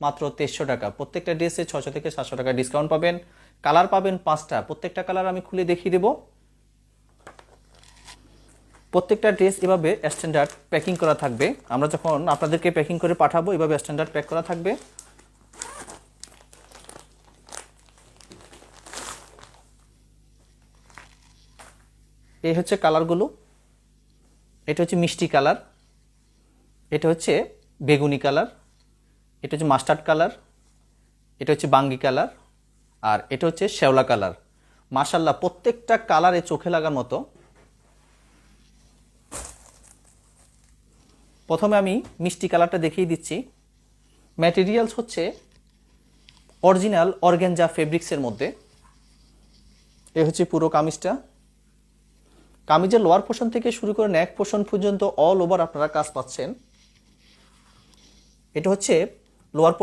মাত্র 2300 টাকা। প্রত্যেকটা ড্রেসে 600 থেকে 700 টাকা ডিসকাউন্ট পাবেন। কালার পাবেন 5টা, প্রত্যেকটা কালার আমি খুলে দেখিয়ে দেব। প্রত্যেকটা ড্রেস এভাবে স্ট্যান্ডার্ড প্যাকিং করা থাকবে। আমরা যখন আপনাদেরকে প্যাকিং করে পাঠাবো এভাবে স্ট্যান্ডার্ড প্যাক করা থাকবে। এই হচ্ছে কালারগুলো। এটা হচ্ছে মিষ্টি কালার, এটা হচ্ছে বেগুনি কালার, এটা হচ্ছে মাস্টার্ড কালার, এটা হচ্ছে বাঙ্গি কালার, আর এটা হচ্ছে শ্যাওলা কালার। মাশাআল্লাহ প্রত্যেকটা কালারে চোখে লাগার মতো। প্রথমে আমি মিষ্টি কালারটা দেখিয়ে দিচ্ছি। ম্যাটেরিয়ালস হচ্ছে অরিজিনাল অর্গানজা ফেব্রিক্সের মধ্যে। এ হচ্ছে পুরো কামিজটা। কামিজের লোয়ার পোর্শন থেকে শুরু করে নেক পোর্শন পর্যন্ত অল ওভার আপনারা কাজ পাচ্ছেন। এটা হচ্ছে লোয়ার